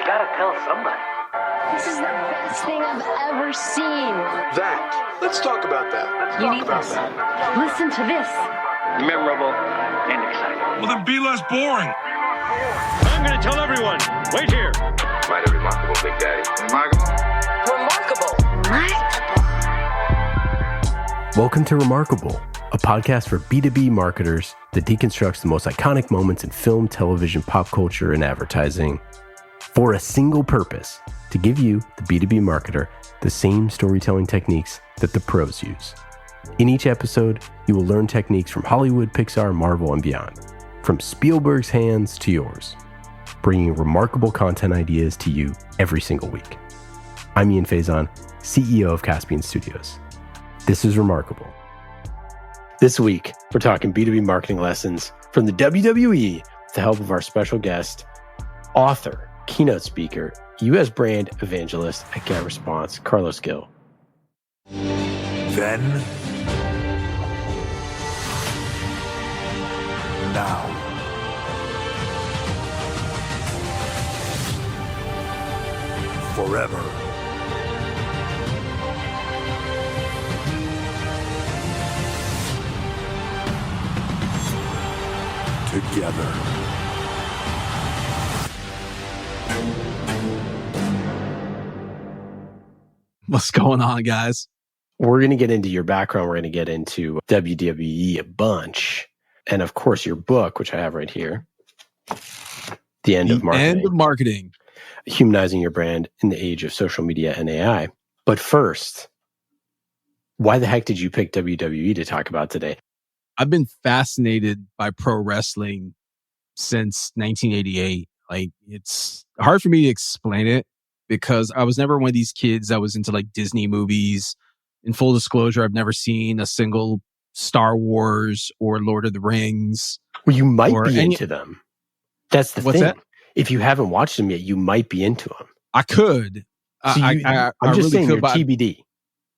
I gotta tell somebody. This is the best thing I've ever seen. Let's talk about that. You need this. Listen to this. Memorable and exciting. Well, then be less boring. I'm going to tell everyone. Wait here. Mighty remarkable, Big Daddy. Remarkable? Welcome to Remarkable, a podcast for B2B marketers that deconstructs the most iconic moments in film, television, pop culture, and advertising for a single purpose: to give you, the B2B marketer, the same storytelling techniques that the pros use. In each episode, you will learn techniques from Hollywood, Pixar, Marvel, and beyond, from Spielberg's hands to yours, bringing remarkable content ideas to you every single week. I'm Ian Faison, CEO of Caspian Studios. This is Remarkable. This week, we're talking B2B marketing lessons from the WWE with the help of our special guest, author, keynote speaker, U.S. brand evangelist at GetResponse, Carlos Gil. Then, now, forever. Together. What's going on, guys? We're going to get into your background. We're going to get into WWE a bunch. And of course, your book, which I have right here, The End of Marketing. End of Marketing. Humanizing your brand in the age of social media and AI. But first, why the heck did you pick WWE to talk about today? I've been fascinated by pro wrestling since 1988. Like, it's hard for me to explain it because I was never one of these kids that was into like Disney movies. In full disclosure, I've never seen a single Star Wars or Lord of the Rings. Well, you might be into them. That's the What's thing. That? If you haven't watched them yet, you might be into them. I could. So I'm just really saying could, you're TBD.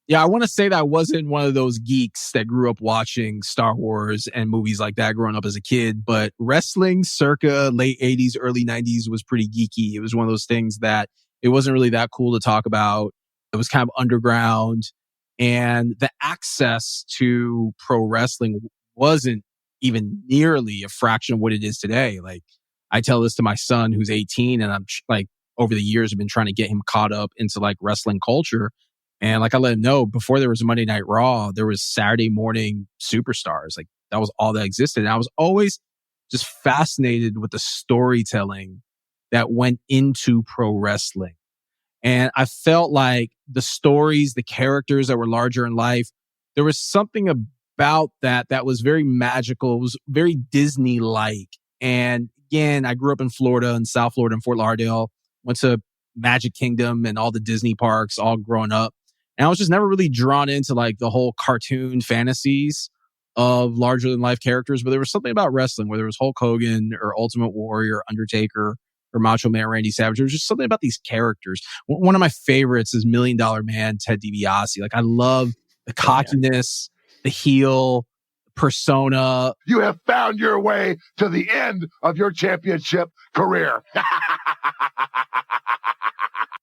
Yeah, I want to say that I wasn't one of those geeks that grew up watching Star Wars and movies like that growing up as a kid, but wrestling circa late 80s, early 90s was pretty geeky. It was one of those things that it wasn't really that cool to talk about. It was kind of underground, and the access to pro wrestling wasn't even nearly a fraction of what it is today. Like, I tell this to my son who's 18, and I'm like, over the years, I've been trying to get him caught up into like wrestling culture. And like I let him know, before there was a Monday Night Raw, there was Saturday morning superstars. Like, that was all that existed. And I was always just fascinated with the storytelling that went into pro wrestling. And I felt like the stories, the characters that were larger in life, there was something about that was very magical. It was very Disney-like. And again, I grew up in Florida, in South Florida, in Fort Lauderdale, went to Magic Kingdom and all the Disney parks all growing up. And I was just never really drawn into like the whole cartoon fantasies of larger than life characters. But there was something about wrestling, whether it was Hulk Hogan or Ultimate Warrior, Undertaker, or Macho Man Randy Savage. There was just something about these characters. One of my favorites is $1 Million Man Ted DiBiase. Like, I love the cockiness, the heel persona. You have found your way to the end of your championship career.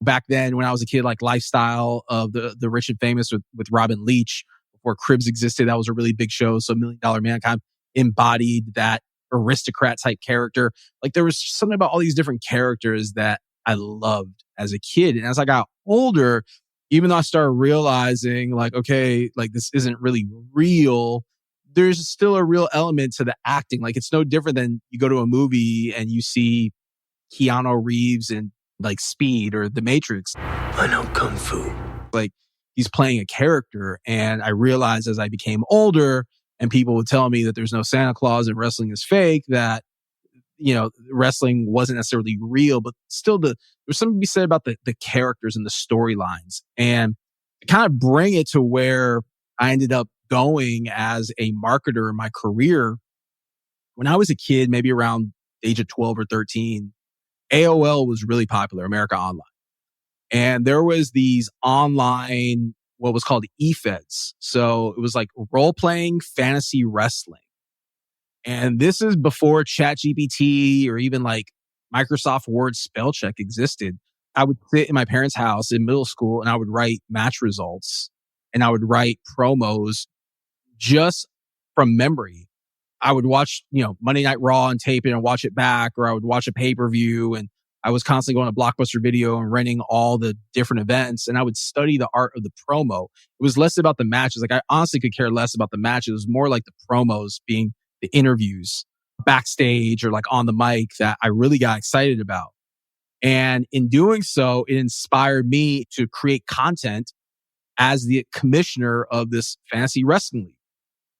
Back then, when I was a kid, like Lifestyle of the Rich and Famous with Robin Leach, before Cribs existed, that was a really big show. So $1 Million Man kind of embodied that aristocrat type character. Like, there was something about all these different characters that I loved as a kid. And as I got older, even though I started realizing like, okay, like this isn't really real, there's still a real element to the acting. Like, it's no different than you go to a movie and you see Keanu Reeves and like Speed or The Matrix. I know Kung Fu. Like, he's playing a character. And I realized as I became older and people would tell me that there's no Santa Claus and wrestling is fake, that, you know, wrestling wasn't necessarily real, but still there's something to be said about the characters and the storylines. And kind of bring it to where I ended up going as a marketer in my career. When I was a kid, maybe around the age of 12 or 13, AOL was really popular, America Online. And there was these online, what was called eFeds. So it was like role-playing fantasy wrestling. And this is before ChatGPT or even like Microsoft Word spell check existed, I would sit in my parents' house in middle school and I would write match results and I would write promos just from memory. I would watch, Monday Night Raw and tape it and watch it back, or I would watch a pay-per-view, and I was constantly going to Blockbuster Video and renting all the different events, and I would study the art of the promo. It was less about the matches. Like, I honestly could care less about the matches. It was more like the promos being the interviews backstage or like on the mic that I really got excited about. And in doing so, it inspired me to create content as the commissioner of this fantasy wrestling league.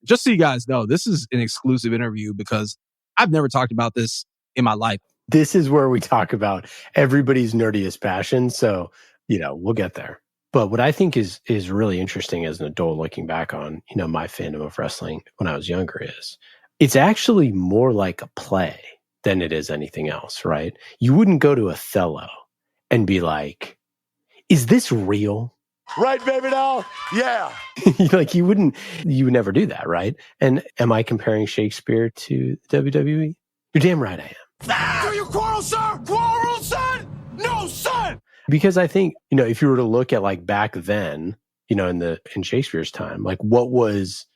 Just so you guys know, this is an exclusive interview because I've never talked about this in my life. This is where we talk about everybody's nerdiest passion. So, we'll get there. But what I think is really interesting as an adult looking back on, my fandom of wrestling when I was younger is it's actually more like a play than it is anything else, right? You wouldn't go to Othello and be like, is this real? Right, baby doll? Yeah. Like you would never do that, right? And am I comparing Shakespeare to WWE? You're damn right I am. Do you quarrel, sir? Quarrel, son? No, son! Because I think, if you were to look at like back then, in Shakespeare's time, like what was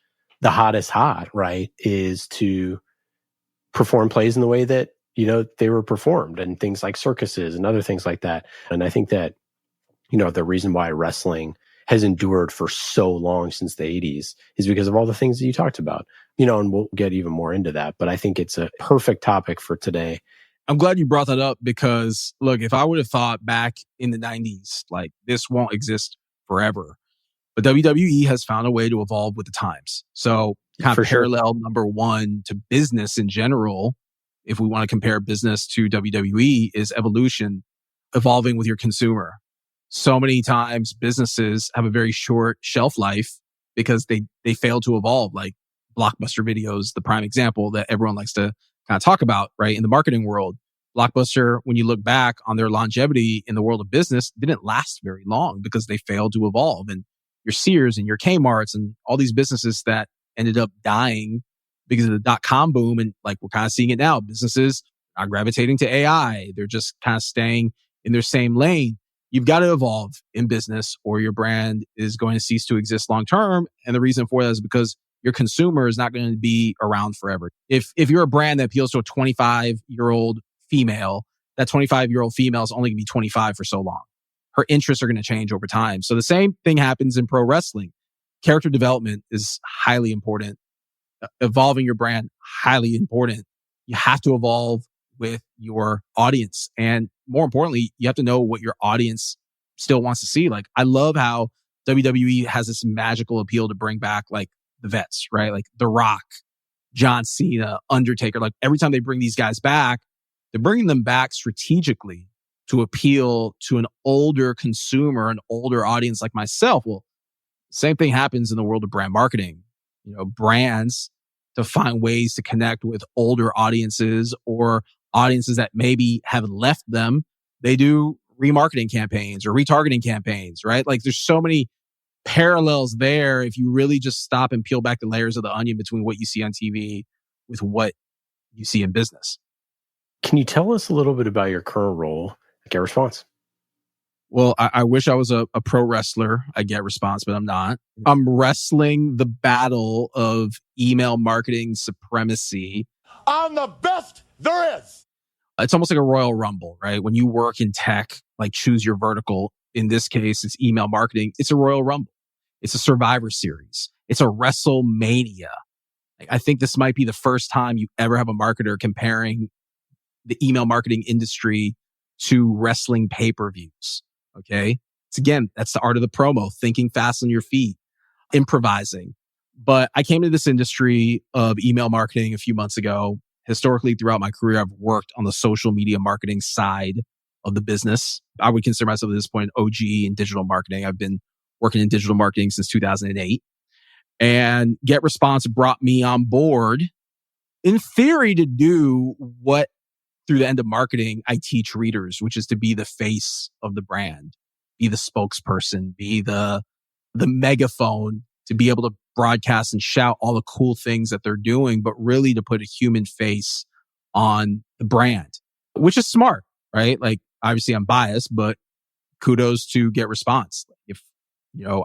the hottest hot, right? Is to perform plays in the way that, they were performed, and things like circuses and other things like that. And I think that, the reason why wrestling has endured for so long since the 80s is because of all the things that you talked about, and we'll get even more into that. But I think it's a perfect topic for today. I'm glad you brought that up because, look, if I would have thought back in the 90s, like this won't exist forever. But WWE has found a way to evolve with the times. So kind of parallel number one to business in general, if we want to compare business to WWE, is evolution, evolving with your consumer. So many times businesses have a very short shelf life because they fail to evolve. Like Blockbuster Videos, the prime example that everyone likes to kind of talk about, right? In the marketing world, Blockbuster, when you look back on their longevity in the world of business, didn't last very long because they failed to evolve. And your Sears and your Kmarts and all these businesses that ended up dying because of the .com boom. And like we're kind of seeing it now, businesses are gravitating to AI. They're just kind of staying in their same lane. You've got to evolve in business or your brand is going to cease to exist long term. And the reason for that is because your consumer is not going to be around forever. If you're a brand that appeals to a 25-year-old female, that 25-year-old female is only going to be 25 for so long. Her interests are going to change over time. So the same thing happens in pro wrestling. Character development is highly important. Evolving your brand, highly important. You have to evolve with your audience. And more importantly, you have to know what your audience still wants to see. Like, I love how WWE has this magical appeal to bring back like the vets, right? Like The Rock, John Cena, Undertaker. Like every time they bring these guys back, they're bringing them back strategically to appeal to an older consumer, an older audience like myself. Well, same thing happens in the world of brand marketing. Brands to find ways to connect with older audiences or audiences that maybe have left them. They do remarketing campaigns or retargeting campaigns, right? Like there's so many parallels there if you really just stop and peel back the layers of the onion between what you see on TV with what you see in business. Can you tell us a little bit about your current role at GetResponse? Well, I wish I was a pro wrestler at GetResponse, but I'm not. I'm wrestling the battle of email marketing supremacy. I'm the best there is. It's almost like a Royal Rumble, right? When you work in tech, like choose your vertical. In this case, it's email marketing. It's a Royal Rumble. It's a Survivor Series. It's a WrestleMania. I think this might be the first time you ever have a marketer comparing the email marketing industry to wrestling pay-per-views. Okay. That's the art of the promo, thinking fast on your feet, improvising. But I came to this industry of email marketing a few months ago. Historically, throughout my career, I've worked on the social media marketing side of the business. I would consider myself at this point OG in digital marketing. I've been working in digital marketing since 2008. And GetResponse brought me on board in theory to do what through the end of marketing I teach readers, which is to be the face of the brand, be the spokesperson, be the megaphone, to be able to broadcast and shout all the cool things that they're doing, but really to put a human face on the brand. which is smart, right? Like, obviously I'm biased, but kudos to GetResponse. If,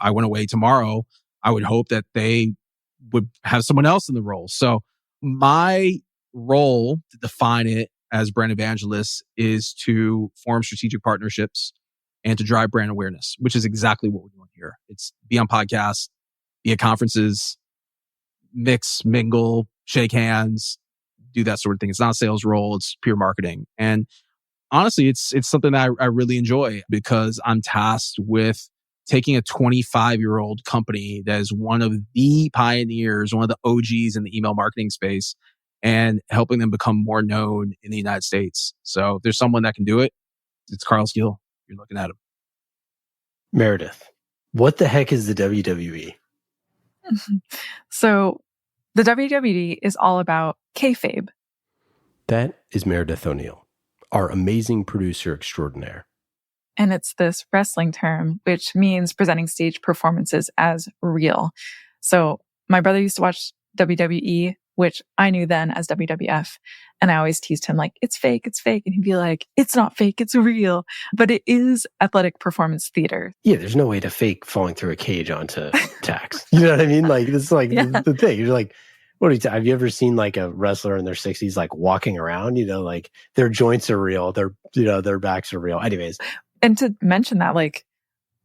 I went away tomorrow, I would hope that they would have someone else in the role. So my role, to define it as brand evangelist, is to form strategic partnerships and to drive brand awareness, which is exactly what we're doing here. It's be on podcasts, be at conferences, mix, mingle, shake hands, do that sort of thing. It's not a sales role. It's pure marketing. And honestly, it's something that I really enjoy because I'm tasked with taking a 25-year-old company that is one of the pioneers, one of the OGs in the email marketing space, and helping them become more known in the United States. So if there's someone that can do it, it's Carl Steele. You're looking at him. Meredith, what the heck is the WWE? So the WWE is all about kayfabe. That is Meredith O'Neill, our amazing producer extraordinaire. And it's this wrestling term, which means presenting stage performances as real. So my brother used to watch WWE, which I knew then as WWF. And I always teased him like, it's fake, it's fake. And he'd be like, it's not fake, it's real. But it is athletic performance theater. Yeah, there's no way to fake falling through a cage onto tacks. You know what I mean? Like, it's like the thing. You're like, have you ever seen like a wrestler in their 60s, like walking around, like their joints are real, their backs are real. Anyways. And to mention that, like,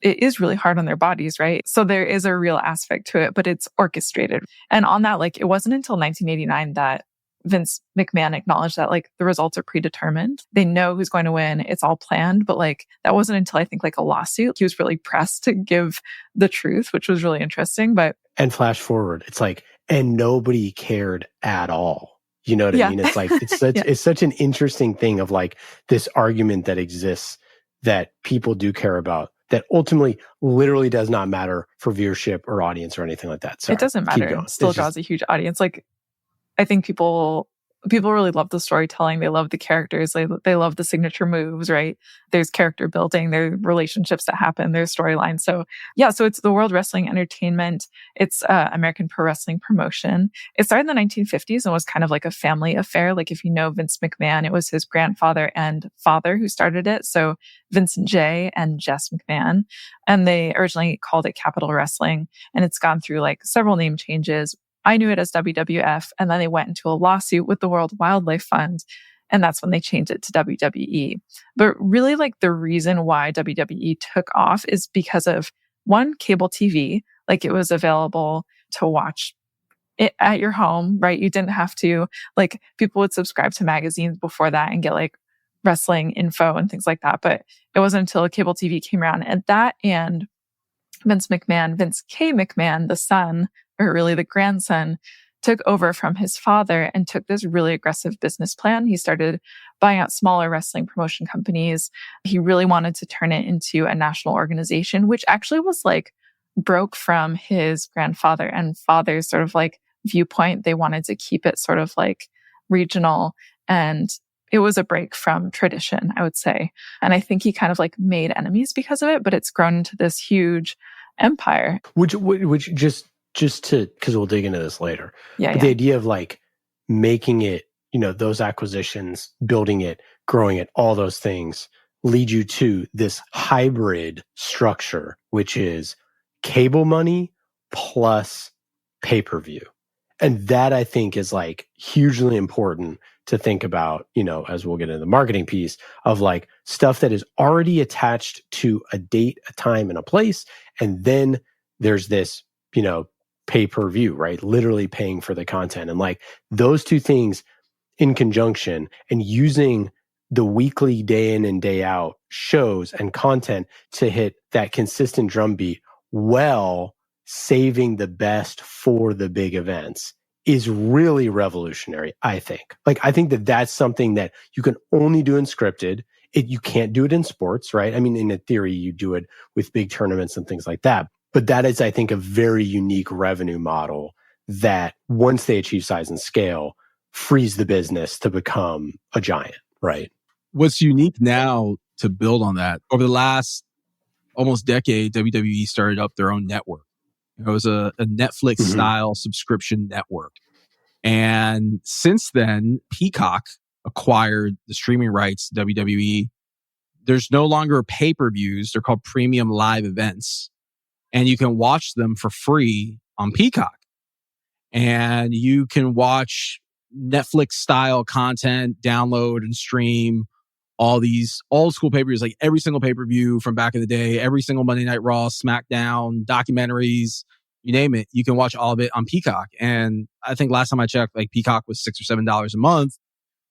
it is really hard on their bodies, right? So there is a real aspect to it, but it's orchestrated. And on that, like, it wasn't until 1989 that Vince McMahon acknowledged that, like, the results are predetermined. They know who's going to win. It's all planned. But, like, that wasn't until I think, like, a lawsuit. He was really pressed to give the truth, which was really interesting. And flash forward, it's like, and nobody cared at all. You know what I mean? It's like, it's such an interesting thing of like this argument that exists that people do care about that ultimately literally does not matter for viewership or audience or anything like that. Sorry, it doesn't matter. It still draws a huge audience. Like, I think people really love the storytelling. They love the characters. They love the signature moves, right? There's character building, there are relationships that happen, there's storylines. So it's the World Wrestling Entertainment. It's American Pro Wrestling Promotion. It started in the 1950s and was kind of like a family affair. Like, if you know Vince McMahon, it was his grandfather and father who started it. So Vincent J. and Jess McMahon. And they originally called it Capital Wrestling. And it's gone through like several name changes. I knew it as WWF, and then they went into a lawsuit with the World Wildlife Fund, and that's when they changed it to WWE. But really, like, the reason why WWE took off is because of, one, cable TV. Like, it was available to watch it at your home, right? You didn't have to, like, people would subscribe to magazines before that and get like wrestling info and things like that. But it wasn't until cable TV came around, and that and Vince K. McMahon, the son, or really the grandson, took over from his father and took this really aggressive business plan. He started buying out smaller wrestling promotion companies. He really wanted to turn it into a national organization, which actually was like broke from his grandfather and father's sort of like viewpoint. They wanted to keep it sort of like regional, and it was a break from tradition, I would say. And I think he kind of like made enemies because of it, but it's grown into this huge empire. Which just to, because we'll dig into this later. But the idea of like making it, those acquisitions, building it, growing it, all those things lead you to this hybrid structure, which is cable money plus pay-per-view. And that, I think, is like hugely important to think about, as we'll get into the marketing piece of like stuff that is already attached to a date, a time, and a place. And then there's this, pay-per-view, right? Literally paying for the content. And like those two things in conjunction and using the weekly day in and day out shows and content to hit that consistent drumbeat while saving the best for the big events is really revolutionary, I think. Like, I think that that's something that you can only do in scripted. You can't do it in sports, right? I mean, in a theory, you do it with big tournaments and things like that. But that is, I think, a very unique revenue model that once they achieve size and scale, frees the business to become a giant, right? What's unique now to build on that, over the last almost decade, WWE started up their own network. It was a Netflix-style subscription network. And since then, Peacock acquired the streaming rights to WWE, there's no longer pay-per-views. They're called premium live events. And you can watch them for free on Peacock. And you can watch Netflix style content, download and stream all these old school pay-per-views, like every single pay-per-view from back in the day, every single Monday Night Raw, SmackDown, documentaries, you name it. You can watch all of it on Peacock. And I think last time I checked, like Peacock was $6 or $7 a month.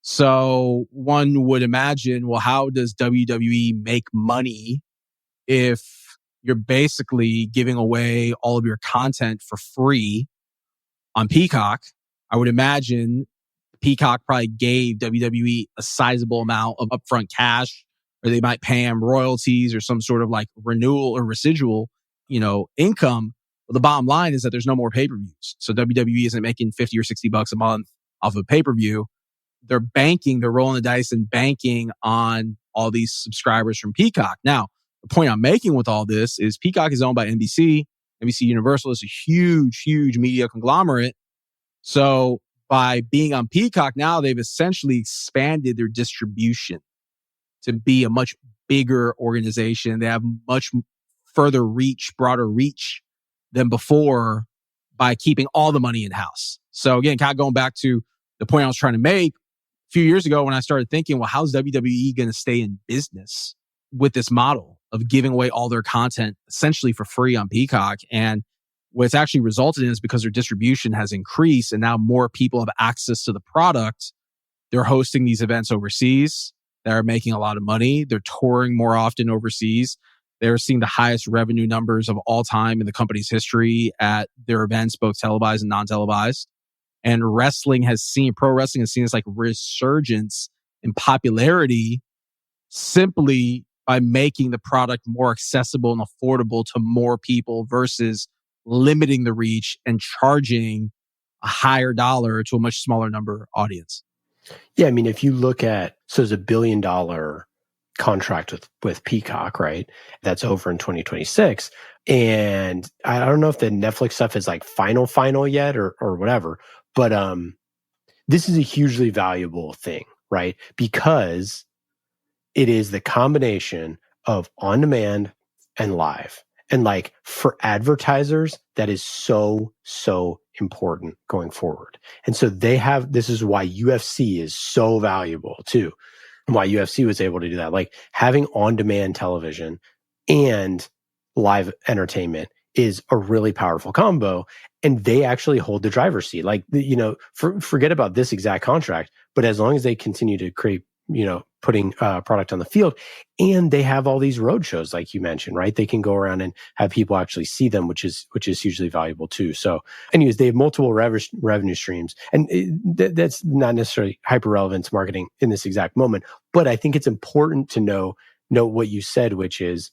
So one would imagine, well, how does WWE make money if you're basically giving away all of your content for free on Peacock? I would imagine Peacock probably gave WWE a sizable amount of upfront cash, or they might pay them royalties or some sort of like renewal or residual, income. But the bottom line is that there's no more pay-per-views. So WWE isn't making $50 or $60 a month off of a pay-per-view. They're rolling the dice and banking on all these subscribers from Peacock. Now, the point I'm making with all this is Peacock is owned by NBC. NBC Universal is a huge, huge media conglomerate. So by being on Peacock now, they've essentially expanded their distribution to be a much bigger organization. They have much further reach, broader reach than before by keeping all the money in-house. So again, kind of going back to the point I was trying to make, a few years ago when I started thinking, well, how's WWE going to stay in business with this model of giving away all their content essentially for free on Peacock? And what it's actually resulted in is because their distribution has increased and now more people have access to the product. They're hosting these events overseas. They're making a lot of money. They're touring more often overseas. They're seeing the highest revenue numbers of all time in the company's history at their events, both televised and non-televised. And pro wrestling has seen this like resurgence in popularity simply by making the product more accessible and affordable to more people versus limiting the reach and charging a higher dollar to a much smaller number audience. Yeah, I mean, if you look at, so there's $1 billion contract with Peacock, right? That's over in 2026. And I don't know if the Netflix stuff is like final yet or whatever, but this is a hugely valuable thing, right? Because it is the combination of on-demand and live. And like for advertisers, that is so important going forward. And so this is why UFC is so valuable too. And why UFC was able to do that. Like having on-demand television and live entertainment is a really powerful combo. And they actually hold the driver's seat. Like, forget about this exact contract, but as long as they continue to create, putting product on the field, and they have all these road shows, like you mentioned, right? They can go around and have people actually see them, which is hugely valuable too. So anyways, they have multiple revenue streams, and that's not necessarily hyper relevant to marketing in this exact moment, but I think it's important to know what you said, which is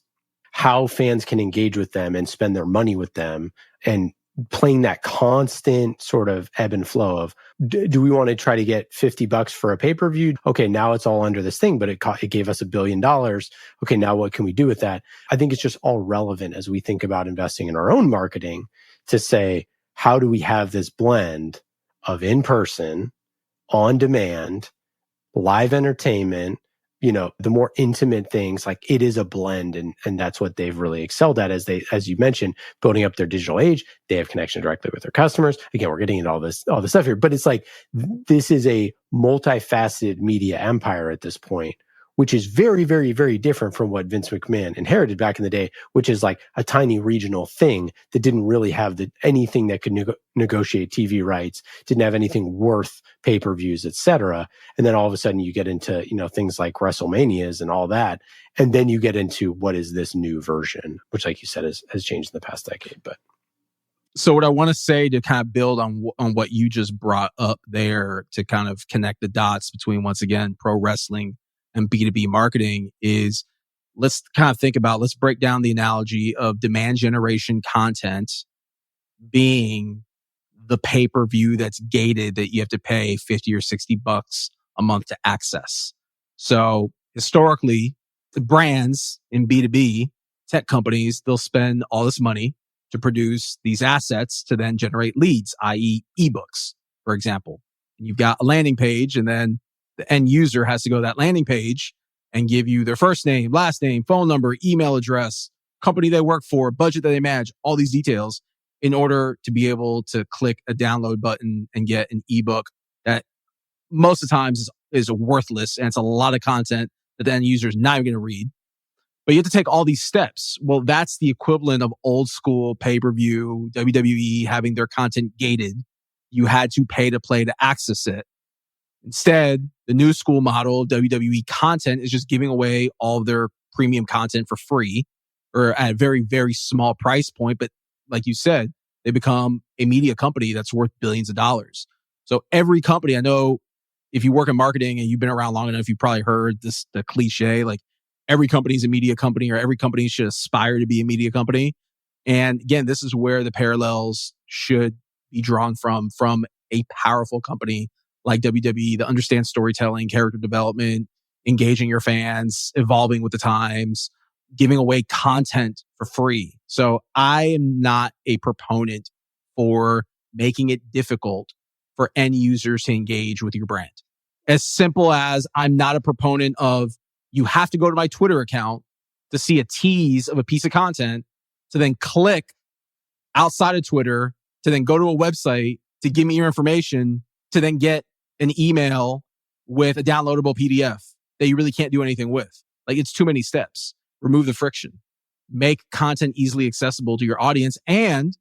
how fans can engage with them and spend their money with them, and playing that constant sort of ebb and flow of, do we want to try to get $50 for a pay-per-view? Okay, now it's all under this thing, but it gave us $1 billion. Okay, now what can we do with that? I think it's just all relevant as we think about investing in our own marketing to say, how do we have this blend of in-person, on-demand, live entertainment, the more intimate things, like it is a blend, and that's what they've really excelled at as you mentioned, building up their digital age. They have connection directly with their customers. Again, we're getting into all this stuff here, but it's like, this is a multifaceted media empire at this point, which is very, very, very different from what Vince McMahon inherited back in the day, which is like a tiny regional thing that didn't really have anything that could negotiate TV rights, didn't have anything worth pay-per-views, et cetera. And then all of a sudden you get into, things like WrestleManias and all that. And then you get into what is this new version, which, like you said, has changed in the past decade. But so what I want to say to kind of build on what you just brought up there to kind of connect the dots between, once again, pro wrestling and B2B marketing is, let's break down the analogy of demand generation content being the pay-per-view that's gated that you have to pay $50 or $60 a month to access. So historically, the brands in B2B, tech companies, they'll spend all this money to produce these assets to then generate leads, i.e. ebooks, for example. And you've got a landing page, and then The end user has to go to that landing page and give you their first name, last name, phone number, email address, company they work for, budget that they manage, all these details in order to be able to click a download button and get an ebook that most of the times is worthless, and it's a lot of content that the end user is not even going to read. But you have to take all these steps. Well, that's the equivalent of old school pay-per-view, WWE having their content gated. You had to pay to play to access it. Instead, the new school model, WWE content, is just giving away all of their premium content for free or at a very, very small price point. But like you said, they become a media company that's worth billions of dollars. So every company, I know if you work in marketing and you've been around long enough, you've probably heard this, the cliche, like every company is a media company or every company should aspire to be a media company. And again, this is where the parallels should be drawn from a powerful company like WWE that understands storytelling, character development, engaging your fans, evolving with the times, giving away content for free. So I am not a proponent for making it difficult for end users to engage with your brand. As simple as I'm not a proponent of you have to go to my Twitter account to see a tease of a piece of content, to then click outside of Twitter, to then go to a website to give me your information, to then get an email with a downloadable PDF that you really can't do anything with. Like, it's too many steps. Remove the friction. Make content easily accessible to your audience and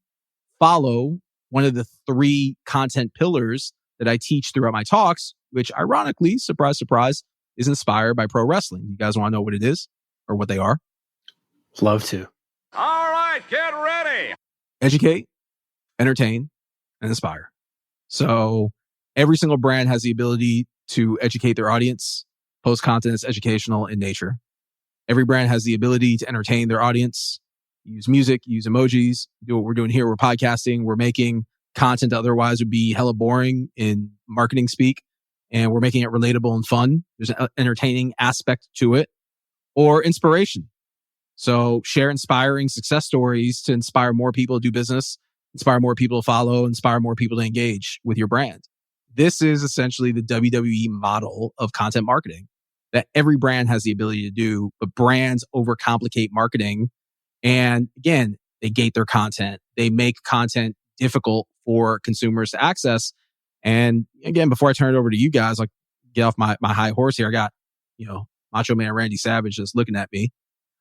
follow one of the 3 content pillars that I teach throughout my talks, which ironically, surprise, surprise, is inspired by pro wrestling. You guys want to know what it is or what they are? Love to. All right, get ready. Educate, entertain, and inspire. So every single brand has the ability to educate their audience, post content that's educational in nature. Every brand has the ability to entertain their audience, use music, use emojis, do what we're doing here. We're podcasting. We're making content that otherwise would be hella boring in marketing speak, and we're making it relatable and fun. There's an entertaining aspect to it, or inspiration. So share inspiring success stories to inspire more people to do business, inspire more people to follow, inspire more people to engage with your brand. This is essentially the WWE model of content marketing that every brand has the ability to do, but brands overcomplicate marketing. And again, they gate their content. They make content difficult for consumers to access. And again, before I turn it over to you guys, like, get off my high horse here. I got, Macho Man Randy Savage just looking at me,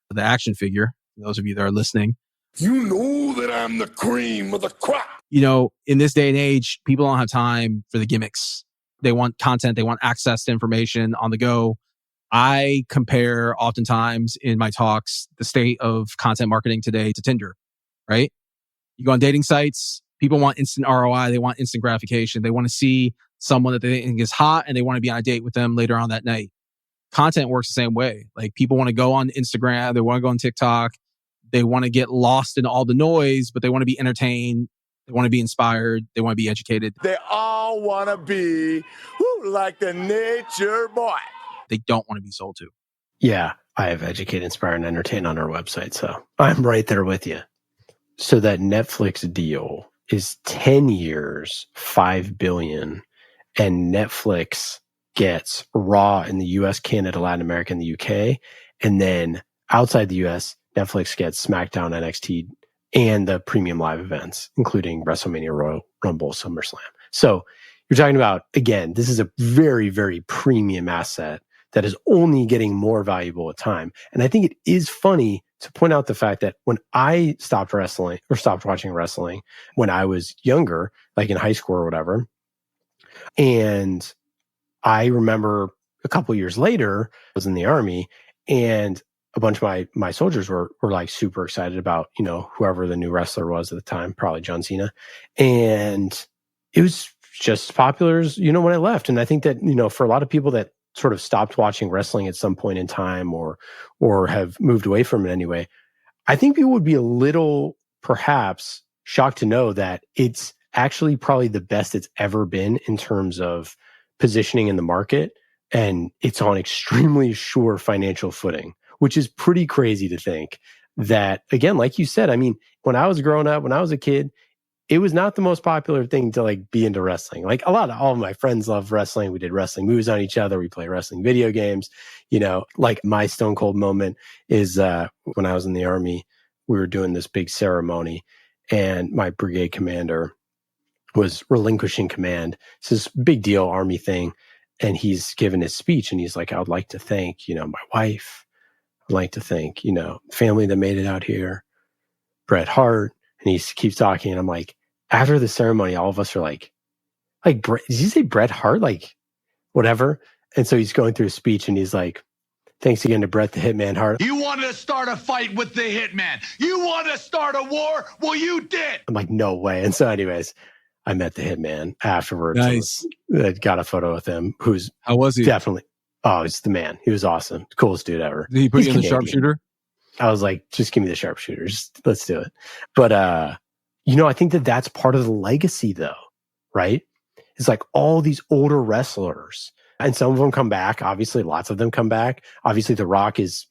the action figure. For those of you that are listening, You know that I'm the cream of the crop. in this day and age, people don't have time for the gimmicks. They want content. They want access to information on the go. I compare oftentimes in my talks the state of content marketing today to Tinder, right? You go on dating sites, people want instant ROI. They want instant gratification. They want to see someone that they think is hot and they want to be on a date with them later on that night. Content works the same way. Like, people want to go on Instagram. They want to go on TikTok. They want to get lost in all the noise, but they want to be entertained. They want to be inspired. They want to be educated. They all want to be like the nature boy. They don't want to be sold to. Yeah, I have Educate, Inspire, and Entertain on our website, so I'm right there with you. So that Netflix deal is 10 years, $5 billion, and Netflix gets Raw in the US, Canada, Latin America, and the UK. And then outside the US, Netflix gets SmackDown, NXT, and the premium live events, including WrestleMania, Royal Rumble, SummerSlam. So you're talking about, again, this is a very, very premium asset that is only getting more valuable with time. And I think it is funny to point out the fact that when I stopped watching wrestling when I was younger, like in high school or whatever, and I remember a couple years later, I was in the Army, and a bunch of my soldiers were like super excited about, whoever the new wrestler was at the time, probably John Cena. And it was just as popular as, when I left. And I think that, for a lot of people that sort of stopped watching wrestling at some point in time or have moved away from it anyway, I think people would be a little perhaps shocked to know that it's actually probably the best it's ever been in terms of positioning in the market. And it's on extremely sure financial footing, which is pretty crazy to think that, again, like you said, I mean, when I was growing up, when I was a kid, it was not the most popular thing to like be into wrestling. Like all of my friends love wrestling. We did wrestling moves on each other. We play wrestling video games. Like my stone cold moment is when I was in the Army, we were doing this big ceremony and my brigade commander was relinquishing command. It's this big deal Army thing. And he's given his speech and he's like, I would like to thank, my wife. I'd like to thank, family that made it out here, Bret Hart. And he keeps talking. And I'm like, after the ceremony, all of us are like, did you say Bret Hart? Like, whatever. And so he's going through his speech and he's like, thanks again to Bret the Hitman Hart. You wanted to start a fight with the Hitman. You wanted to start a war? Well, you did. I'm like, no way. And so anyways, I met the Hitman afterwards. Nice. I got a photo with him. How was he? Definitely. Oh, he's the man. He was awesome. Coolest dude ever. Did he put you in the sharpshooter? I was like, just give me the sharpshooter. Just let's do it. But, I think that's part of the legacy though, right? It's like all these older wrestlers and some of them come back. Obviously, lots of them come back. Obviously, The Rock is,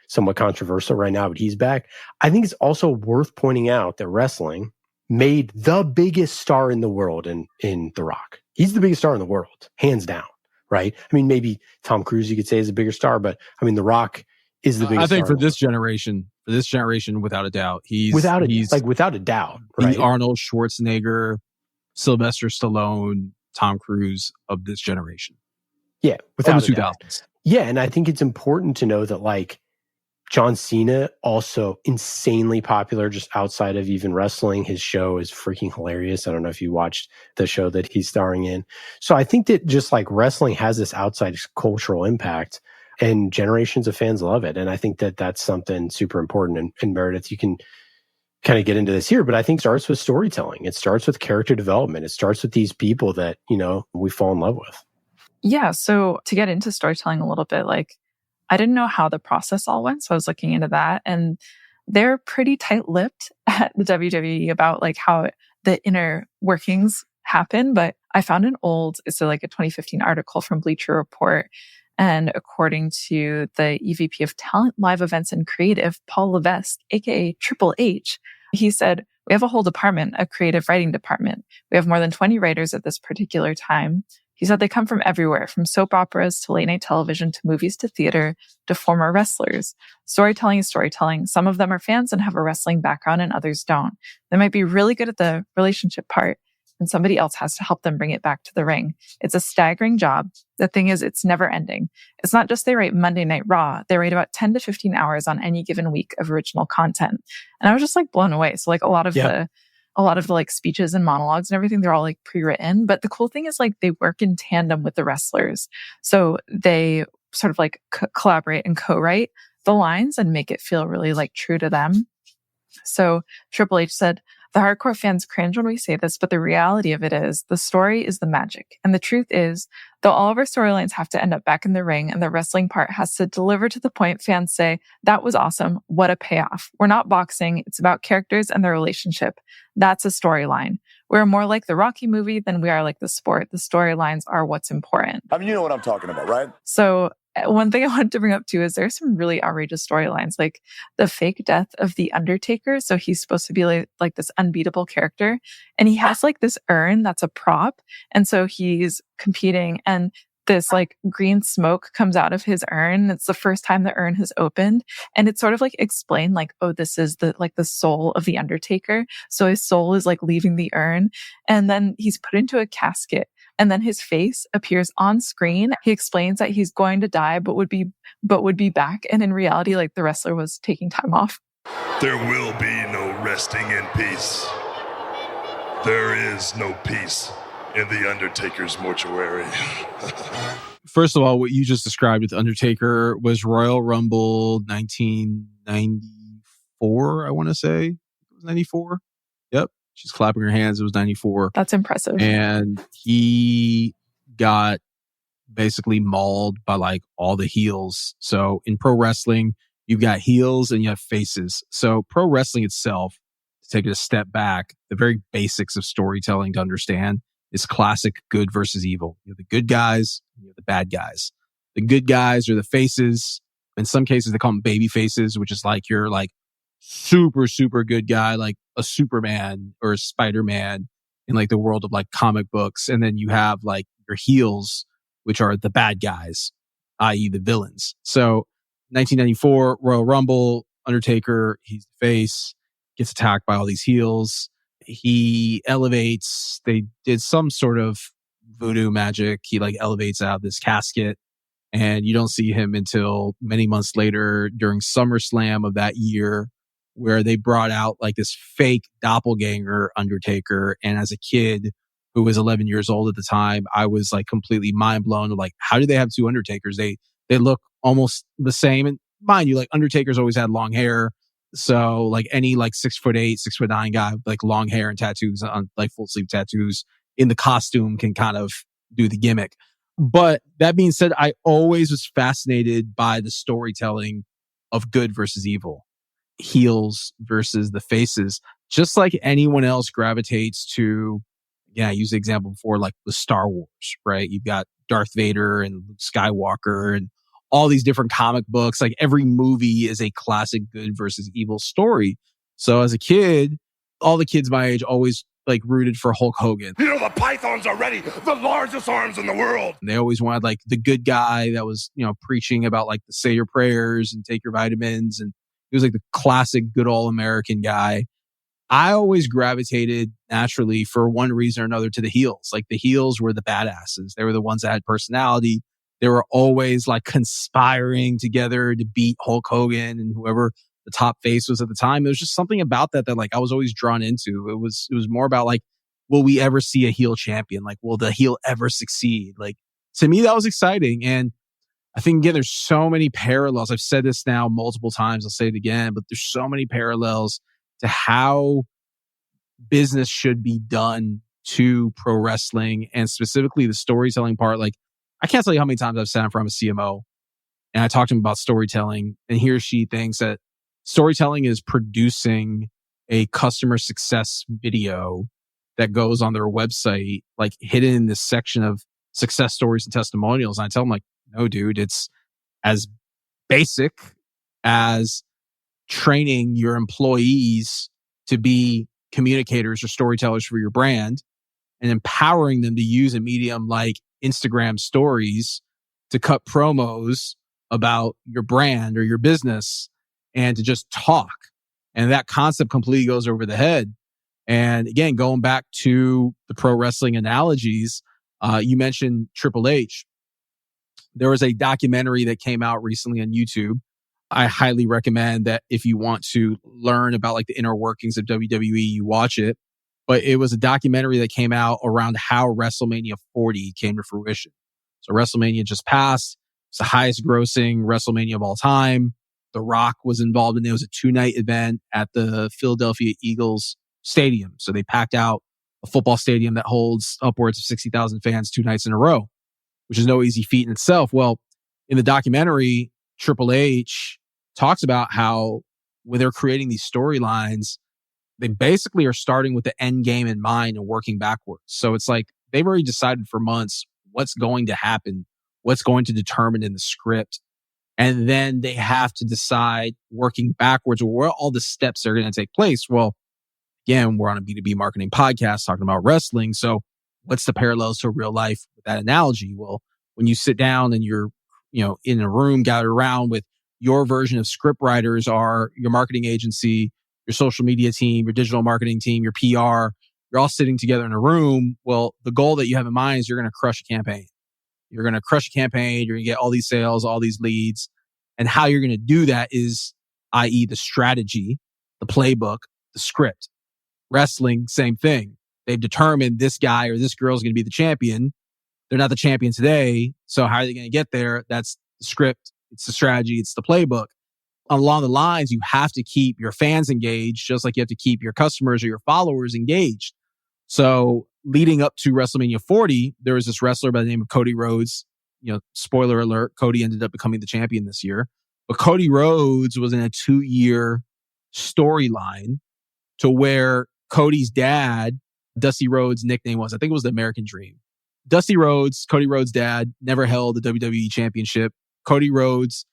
somewhat controversial right now, but he's back. I think it's also worth pointing out that wrestling made the biggest star in the world in The Rock. He's the biggest star in the world, hands down, right? I mean, maybe Tom Cruise you could say is a bigger star, but I mean, The Rock is the biggest I think star for this generation, without a doubt, he's without a doubt, right? Arnold Schwarzenegger, Sylvester Stallone, Tom Cruise of this generation. Yeah, without the 2000s. Yeah, and I think it's important to know that like John Cena, also insanely popular just outside of even wrestling. His show is freaking hilarious. I don't know if you watched the show that he's starring in. So I think that just like wrestling has this outside cultural impact and generations of fans love it. And I think that that's something super important. And Meredith, you can kind of get into this here, but I think it starts with storytelling. It starts with character development. It starts with these people that, we fall in love with. Yeah. So to get into storytelling a little bit, like I didn't know how the process all went. So I was looking into that and they're pretty tight-lipped at the WWE about like how the inner workings happen. But I found it's like a 2015 article from Bleacher Report. And according to the EVP of Talent, Live Events and Creative, Paul Levesque, aka Triple H, he said, we have a whole department, a creative writing department. We have more than 20 writers at this particular time. He said they come from everywhere, from soap operas to late night television to movies to theater to former wrestlers. Storytelling is storytelling. Some of them are fans and have a wrestling background and others don't. They might be really good at the relationship part and somebody else has to help them bring it back to the ring. It's a staggering job. The thing is, it's never ending. It's not just they write Monday Night Raw. They write about 10 to 15 hours on any given week of original content. And I was just like blown away. So like a lot of the like speeches and monologues and everything, they're all like pre-written. But the cool thing is like they work in tandem with the wrestlers. So they sort of like collaborate and co-write the lines and make it feel really like true to them. So Triple H said, the hardcore fans cringe when we say this, but the reality of it is the story is the magic. And the truth is, though all of our storylines have to end up back in the ring and the wrestling part has to deliver to the point fans say, that was awesome. What a payoff. We're not boxing. It's about characters and their relationship. That's a storyline. We're more like the Rocky movie than we are like the sport. The storylines are what's important. I mean, you know what I'm talking about, right? So one thing I wanted to bring up too is there's some really outrageous storylines, like the fake death of the Undertaker. So he's supposed to be like this unbeatable character, and he has like this urn that's a prop, and so he's competing, and this like green smoke comes out of his urn. It's the first time the urn has opened, and it's sort of like explained like, oh, this is the soul of the Undertaker. So his soul is like leaving the urn, and then he's put into a casket. And then his face appears on screen. He explains that he's going to die, but would be back. And in reality, like the wrestler was taking time off. There will be no resting in peace. There is no peace in the Undertaker's mortuary. First of all, what you just described with Undertaker was Royal Rumble 1994, I want to say. It was 94. Yep. She's clapping her hands. It was 94. That's impressive. And he got basically mauled by like all the heels. So in pro wrestling, you've got heels and you have faces. So pro wrestling itself, to take it a step back, the very basics of storytelling to understand is classic good versus evil. You have the good guys, and you have the bad guys. The good guys are the faces. In some cases, they call them baby faces, which is like your like super, super good guy, like a Superman or a Spider-Man in like the world of like comic books. And then you have like your heels, which are the bad guys, i.e. the villains. So 1994 Royal Rumble, Undertaker, he's the face, gets attacked by all these heels. He elevates, they did some sort of voodoo magic. He like elevates out of this casket, and you don't see him until many months later during SummerSlam of that year, where they brought out like this fake doppelganger Undertaker. And as a kid who was 11 years old at the time, I was like completely mind blown of like, how do they have two Undertakers? They look almost the same. And mind you, like Undertaker's always had long hair. So like any like 6'8", 6'9" guy with like long hair and tattoos on like full sleeve tattoos in the costume can kind of do the gimmick. But that being said, I always was fascinated by the storytelling of good versus evil, heels versus the faces, just like anyone else gravitates to. Yeah, I used the example before, like the Star Wars, right? You've got Darth Vader and Luke Skywalker and all these different comic books. Like every movie is a classic good versus evil story. So as a kid, all the kids my age always like rooted for Hulk Hogan. You know, the pythons are ready, the largest arms in the world. And they always wanted like the good guy that was, you know, preaching about like the say your prayers and take your vitamins. And he was like the classic good all American guy. I always gravitated naturally for one reason or another to the heels. Like the heels were the badasses. They were the ones that had personality. They were always like conspiring together to beat Hulk Hogan and whoever the top face was at the time. It was just something about that like I was always drawn into. It was more about like, will we ever see a heel champion? Like, will the heel ever succeed? Like, to me, that was exciting. And I think, again, there's so many parallels. I've said this now multiple times. I'll say it again, but there's so many parallels to how business should be done to pro wrestling, and specifically the storytelling part. Like, I can't tell you how many times I've sat in front of a CMO and I talked to him about storytelling, and he or she thinks that storytelling is producing a customer success video that goes on their website, like hidden in this section of success stories and testimonials. And I tell them like, no, dude, it's as basic as training your employees to be communicators or storytellers for your brand and empowering them to use a medium like Instagram stories to cut promos about your brand or your business and to just talk. And that concept completely goes over the head. And again, going back to the pro wrestling analogies, you mentioned Triple H. There was a documentary that came out recently on YouTube. I highly recommend that if you want to learn about like the inner workings of WWE, you watch it. But it was a documentary that came out around how WrestleMania 40 came to fruition. So WrestleMania just passed. It's the highest grossing WrestleMania of all time. The Rock was involved in it. It was a 2-night event at the Philadelphia Eagles Stadium. So they packed out a football stadium that holds upwards of 60,000 fans 2 nights in a row, which is no easy feat in itself. Well, in the documentary, Triple H talks about how when they're creating these storylines, they basically are starting with the end game in mind and working backwards. So it's like they've already decided for months what's going to happen, what's going to determine in the script. And then they have to decide working backwards where all the steps are going to take place. Well, again, we're on a B2B marketing podcast talking about wrestling. So what's the parallels to real life with that analogy? Well, when you sit down and you're, in a room gathered around with your version of script writers are your marketing agency, your social media team, your digital marketing team, your PR, you're all sitting together in a room. Well, the goal that you have in mind is you're going to crush a campaign. You're going to crush a campaign. You're going to get all these sales, all these leads. And how you're going to do that is, i.e. the strategy, the playbook, the script. Wrestling, same thing. They've determined this guy or this girl is going to be the champion. They're not the champion today. So how are they going to get there? That's the script. It's the strategy. It's the playbook. Along the lines, you have to keep your fans engaged, just like you have to keep your customers or your followers engaged. So leading up to WrestleMania 40, there was this wrestler by the name of Cody Rhodes. Spoiler alert, Cody ended up becoming the champion this year. But Cody Rhodes was in a 2-year storyline to where Cody's dad, Dusty Rhodes' nickname was, I think it was the American Dream. Dusty Rhodes, Cody Rhodes' dad, never held the WWE championship. Cody Rhodes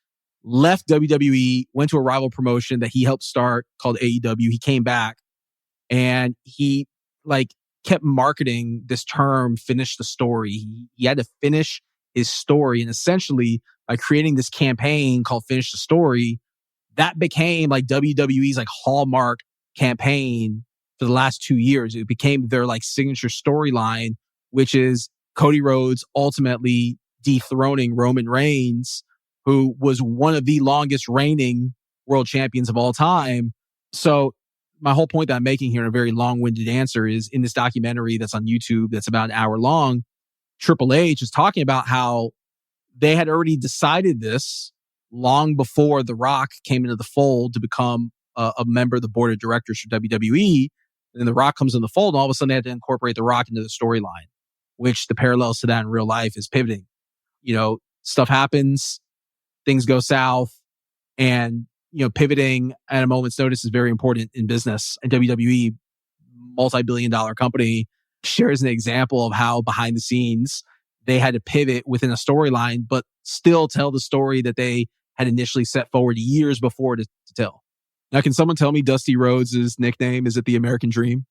left WWE, went to a rival promotion that he helped start called AEW. He came back and he like kept marketing this term, finish the story. He had to finish his story. And essentially by creating this campaign called Finish the Story, that became like WWE's like hallmark campaign for the last 2 years. It became their like signature storyline, which is Cody Rhodes ultimately dethroning Roman Reigns, who was one of the longest reigning world champions of all time. So my whole point that I'm making here in a very long-winded answer is in this documentary that's on YouTube that's about an hour long, Triple H is talking about how they had already decided this long before The Rock came into the fold to become a member of the board of directors for WWE. And then The Rock comes in the fold, and all of a sudden they had to incorporate The Rock into the storyline, which the parallels to that in real life is pivoting. You know, stuff happens, things go south, and, you know, pivoting at a moment's notice is very important in business. And WWE, multi-billion-dollar company, shares an example of how behind the scenes they had to pivot within a storyline, but still tell the story that they had initially set forward years before to tell. Now, can someone tell me Dusty Rhodes' nickname? Is it the American Dream?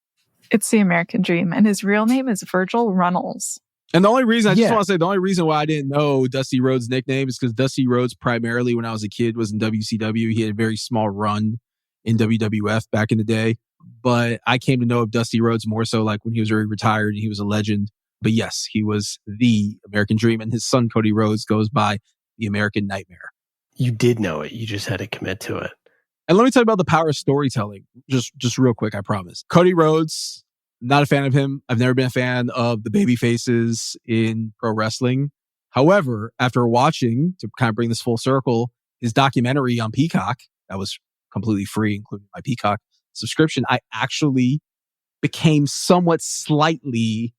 It's the American Dream, and his real name is Virgil Runnels. And the only reason, I just want to say, the only reason why I didn't know Dusty Rhodes' nickname is because Dusty Rhodes primarily, when I was a kid, was in WCW. He had a very small run in WWF back in the day. But I came to know of Dusty Rhodes more so like when he was already retired and he was a legend. But yes, he was the American Dream, and his son, Cody Rhodes, goes by the American Nightmare. You did know it. You just had to commit to it. And let me tell you about the power of storytelling. Just real quick, I promise. Cody Rhodes, not a fan of him. I've never been a fan of the baby faces in pro wrestling. However, after watching, to kind of bring this full circle, his documentary on Peacock, that was completely free, including my Peacock subscription, I actually became somewhat slightly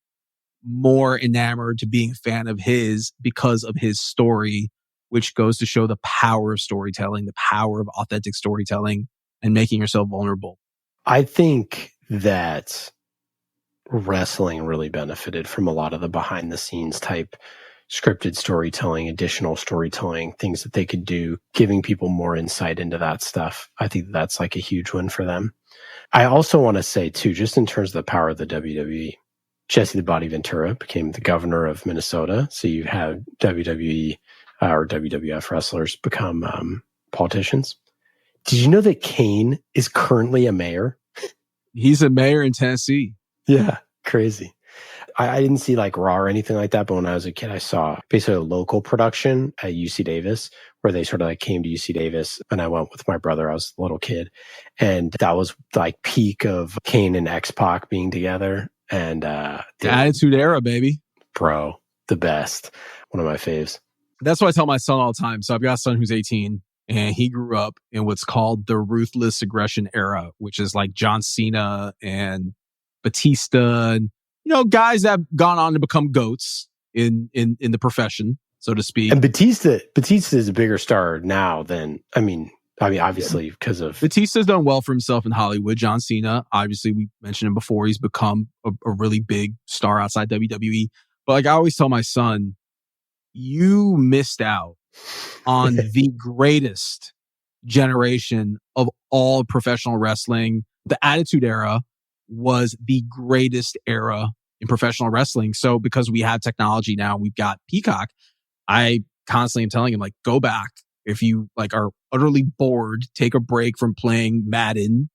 more enamored to being a fan of his because of his story, which goes to show the power of storytelling, the power of authentic storytelling and making yourself vulnerable. I think that wrestling really benefited from a lot of the behind the scenes type scripted storytelling, additional storytelling, things that they could do, giving people more insight into that stuff. I think that's like a huge win for them. I also want to say too, just in terms of the power of the WWE, Jesse the Body Ventura became the governor of Minnesota. So you have WWE or WWF wrestlers become politicians. Did you know that Kane is currently a mayor? He's a mayor in Tennessee. Yeah, crazy. I didn't see like Raw or anything like that, but when I was a kid, I saw basically a local production at UC Davis where they sort of like came to UC Davis, and I went with my brother. I was a little kid, and that was like peak of Kane and X-Pac being together. And the Attitude Era, baby. Bro, the best. One of my faves. That's what I tell my son all the time. So I've got a son who's 18, and he grew up in what's called the Ruthless Aggression Era, which is like John Cena and Batista and, you know, guys that have gone on to become GOATs in the profession, so to speak. And Batista is a bigger star now than, I mean, obviously because of... Batista's done well for himself in Hollywood. John Cena, obviously, we mentioned him before. He's become a really big star outside WWE. But like I always tell my son, you missed out on the greatest generation of all professional wrestling. The Attitude Era was the greatest era in professional wrestling. So because we have technology now, we've got Peacock, I constantly am telling him, like, go back. If you like are utterly bored, take a break from playing Madden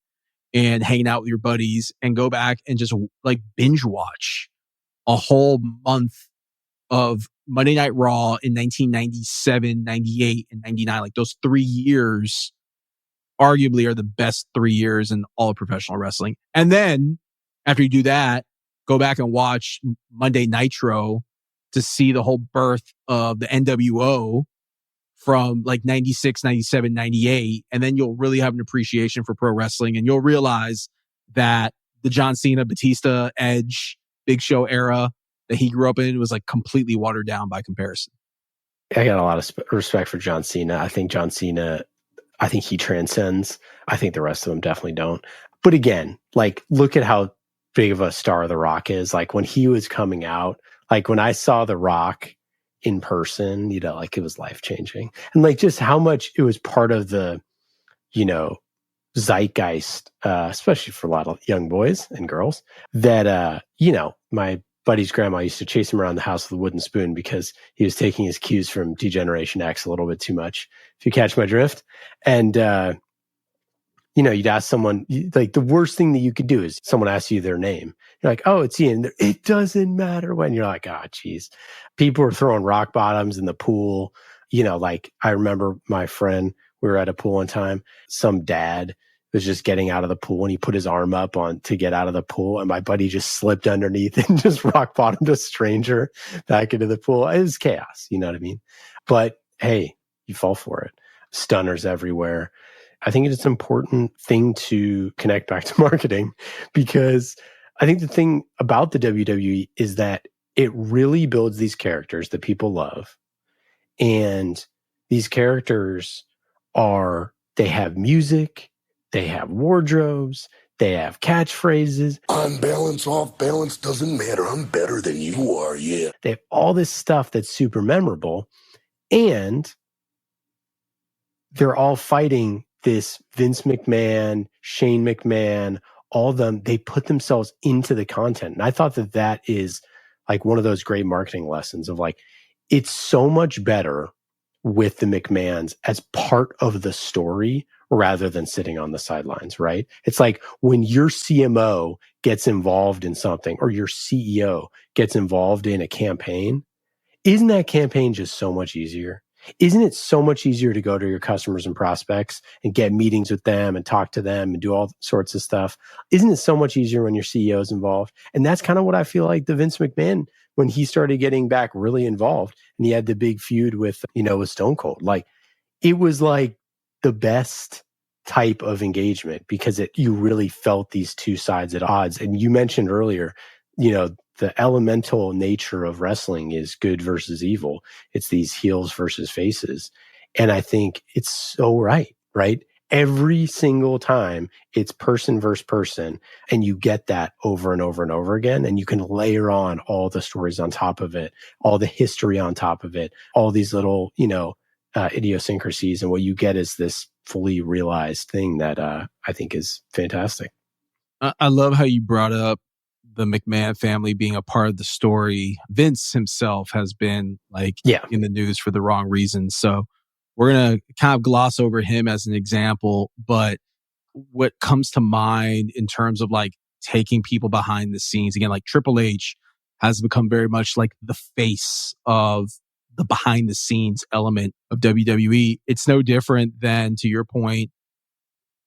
and hanging out with your buddies and go back and just like binge watch a whole month of Monday Night Raw in 1997, 98, and 99. Like those 3 years arguably are the best 3 years in all of professional wrestling. And then after you do that, go back and watch Monday Nitro to see the whole birth of the NWO from like 96, 97, 98. And then you'll really have an appreciation for pro wrestling. And you'll realize that the John Cena, Batista, Edge, Big Show era that he grew up in was like completely watered down by comparison. I got a lot of respect for John Cena. I think he transcends. I think the rest of them definitely don't. But again, like, look at how big of a star The Rock is. Like when he was coming out, like when I saw The Rock in person, you know, like it was life changing. And like just how much it was part of the, you know, zeitgeist, especially for a lot of young boys and girls that, you know, my buddy's grandma used to chase him around the house with a wooden spoon because he was taking his cues from D-Generation X a little bit too much, if you catch my drift. And, you know, you'd ask someone, like the worst thing that you could do is someone asks you their name. You're like, oh, it's Ian. It doesn't matter when. You're like, oh, geez. People were throwing rock bottoms in the pool. You know, like I remember my friend, we were at a pool one time. Some dad was just getting out of the pool and he put his arm up on to get out of the pool. And my buddy just slipped underneath and just rock bottomed a stranger back into the pool. It was chaos. You know what I mean? But hey, you fall for it. Stunners everywhere. I think it's an important thing to connect back to marketing because I think the thing about the WWE is that it really builds these characters that people love. And these characters they have music, they have wardrobes, they have catchphrases. On balance, off balance, doesn't matter. I'm better than you are, yeah. They have all this stuff that's super memorable. And they're all fighting this Vince McMahon, Shane McMahon, all of them, they put themselves into the content. And I thought that that is like one of those great marketing lessons of like, it's so much better with the McMahons as part of the story rather than sitting on the sidelines, right? It's like when your CMO gets involved in something or your CEO gets involved in a campaign, isn't that campaign just so much easier? Isn't it so much easier to go to your customers and prospects and get meetings with them and talk to them and do all sorts of stuff? Isn't it so much easier when your CEO is involved? And that's kind of what I feel like the Vince McMahon, when he started getting back really involved and he had the big feud with, you know, with Stone Cold, like it was like the best type of engagement because you really felt these two sides at odds. And you mentioned earlier, you know, the elemental nature of wrestling is good versus evil. It's these heels versus faces. And I think it's so right? Every single time it's person versus person. And you get that over and over and over again. And you can layer on all the stories on top of it, all the history on top of it, all these little, you know, idiosyncrasies. And what you get is this fully realized thing that I think is fantastic. I love how you brought up the McMahon family being a part of the story. Vince himself has been like in the news for the wrong reasons. So we're going to kind of gloss over him as an example. But what comes to mind in terms of like taking people behind the scenes, again, like Triple H has become very much like the face of the behind the scenes element of WWE. It's no different than, to your point,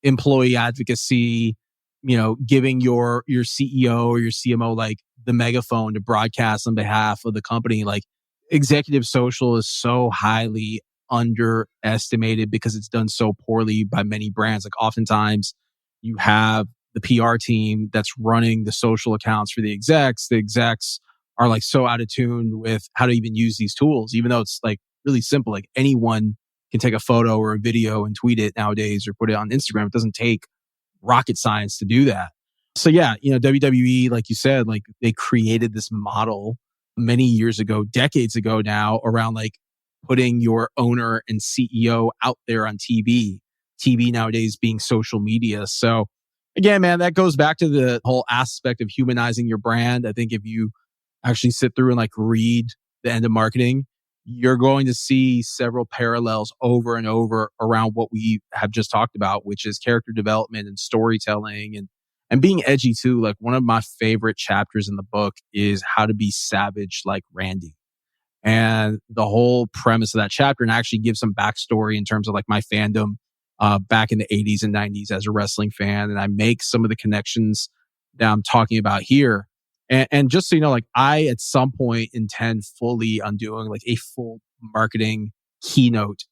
employee advocacy, you know, giving your CEO or your CMO like the megaphone to broadcast on behalf of the company. Like executive social is so highly underestimated because it's done so poorly by many brands. Like oftentimes you have the PR team that's running the social accounts for the execs. The execs are like so out of tune with how to even use these tools, even though it's like really simple. Like anyone can take a photo or a video and tweet it nowadays or put it on Instagram. It doesn't take rocket science to do that. So yeah, you know, WWE, like you said, like they created this model many years ago, decades ago now, around like putting your owner and CEO out there on TV. TV nowadays being social media. So again, man, that goes back to the whole aspect of humanizing your brand. I think if you actually sit through and like read The End of Marketing, you're going to see several parallels over and over around what we have just talked about, which is character development and storytelling and being edgy too. Like one of my favorite chapters in the book is How to Be Savage Like Randy. And the whole premise of that chapter, and I actually give some backstory in terms of like my fandom back in the 80s and 90s as a wrestling fan. And I make some of the connections that I'm talking about here. And just so you know, like I, at some point, intend fully on doing like a full marketing keynote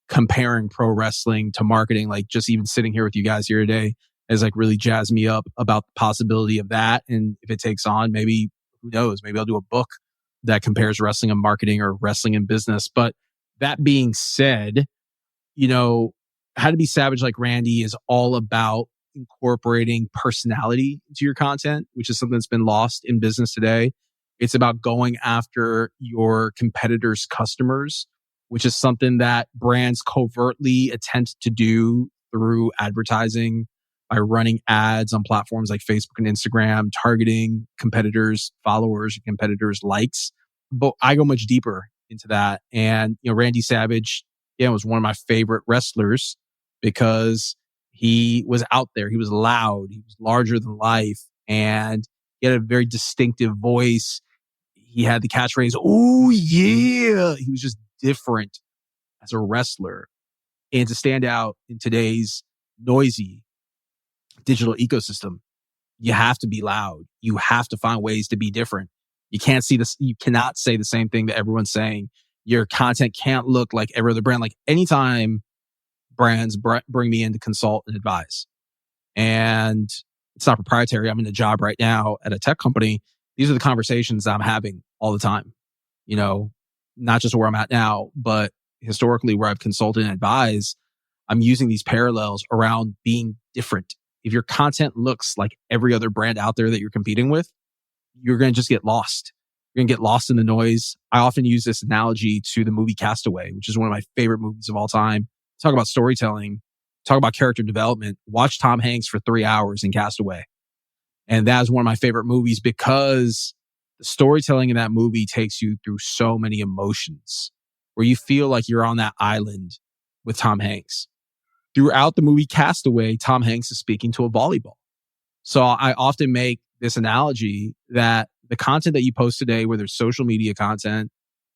comparing pro wrestling to marketing. Like just even sitting here with you guys here today has like really jazzed me up about the possibility of that. And if it takes on, maybe, who knows, maybe I'll do a book that compares wrestling and marketing or wrestling and business. But that being said, you know, How to Be Savage Like Randy is all about incorporating personality into your content, which is something that's been lost in business today. It's about going after your competitors' customers, which is something that brands covertly attempt to do through advertising by running ads on platforms like Facebook and Instagram, targeting competitors' followers, competitors' likes. But I go much deeper into that. And, Randy Savage, was one of my favorite wrestlers because he was out there. He was loud. He was larger than life. And he had a very distinctive voice. He had the catchphrase, "Oh, yeah." He was just different as a wrestler. And to stand out in today's noisy digital ecosystem, you have to be loud. You have to find ways to be different. You can't see this. You cannot say the same thing that everyone's saying. Your content can't look like every other brand. Like anytime brands bring me in to consult and advise, and it's not proprietary. I'm in a job right now at a tech company. These are the conversations I'm having all the time. Not just where I'm at now, but historically where I've consulted and advised. I'm using these parallels around being different. If your content looks like every other brand out there that you're competing with, you're going to just get lost. You're going to get lost in the noise. I often use this analogy to the movie Castaway, which is one of my favorite movies of all time. Talk about storytelling, talk about character development. Watch Tom Hanks for 3 hours in Castaway. And that is one of my favorite movies because the storytelling in that movie takes you through so many emotions where you feel like you're on that island with Tom Hanks. Throughout the movie Castaway, Tom Hanks is speaking to a volleyball. So I often make this analogy that the content that you post today, whether it's social media content,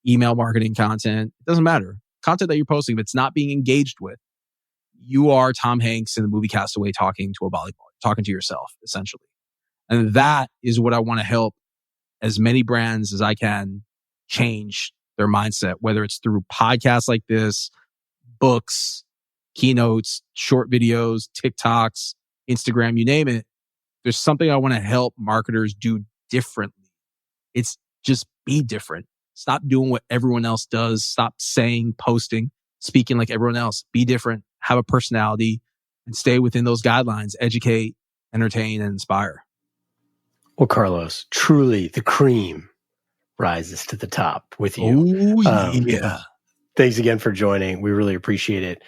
email marketing content, it doesn't matter. Content that you're posting, if it's not being engaged with, you are Tom Hanks in the movie Castaway talking to a volleyball, talking to yourself, essentially. And that is what I want to help as many brands as I can change their mindset, whether it's through podcasts like this, books, keynotes, short videos, TikToks, Instagram, you name it. There's something I want to help marketers do differently. It's just be different. Stop doing what everyone else does. Stop saying, posting, speaking like everyone else. Be different, have a personality, and stay within those guidelines. Educate, entertain, and inspire. Well, Carlos, truly the cream rises to the top with you. Oh, yeah. Thanks again for joining. We really appreciate it.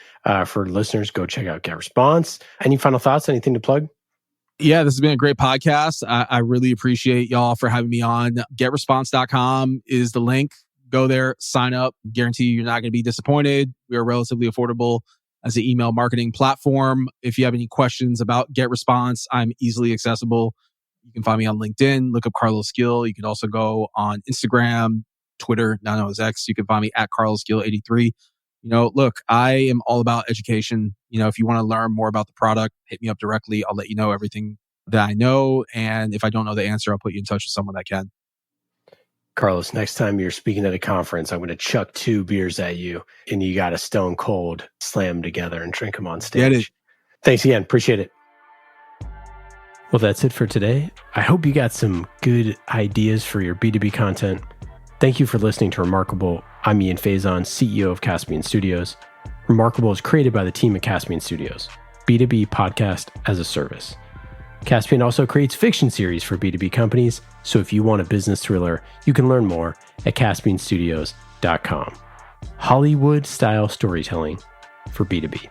For listeners, go check out GetResponse. Any final thoughts? Anything to plug? Yeah, this has been a great podcast. I really appreciate y'all for having me on. GetResponse.com is the link. Go there, sign up. Guarantee you're not going to be disappointed. We are relatively affordable as an email marketing platform. If you have any questions about GetResponse, I'm easily accessible. You can find me on LinkedIn. Look up Carlos Gill. You can also go on Instagram, Twitter, now known as X. You can find me at CarlosGill83. Look, I am all about education. If you want to learn more about the product, hit me up directly. I'll let you know everything that I know. And if I don't know the answer, I'll put you in touch with someone that can. Carlos, next time you're speaking at a conference, I'm going to chuck 2 beers at you and you got a stone cold, slam them together and drink them on stage. Get it. Thanks again. Appreciate it. Well, that's it for today. I hope you got some good ideas for your B2B content. Thank you for listening to Remarkable. I'm Ian Faison, CEO of Caspian Studios. Remarkable is created by the team at Caspian Studios, B2B podcast as a service. Caspian also creates fiction series for B2B companies, so if you want a business thriller, you can learn more at caspianstudios.com. Hollywood-style storytelling for B2B.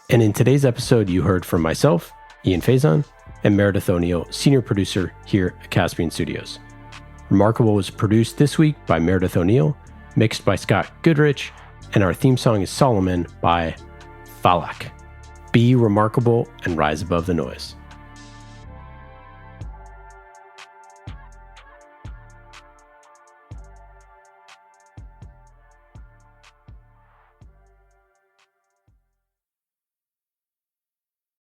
And in today's episode, you heard from myself, Ian Faison, and Meredith O'Neill, senior producer here at Caspian Studios. Remarkable was produced this week by Meredith O'Neill, mixed by Scott Goodrich, and our theme song is Solomon by Falak. Be remarkable and rise above the noise.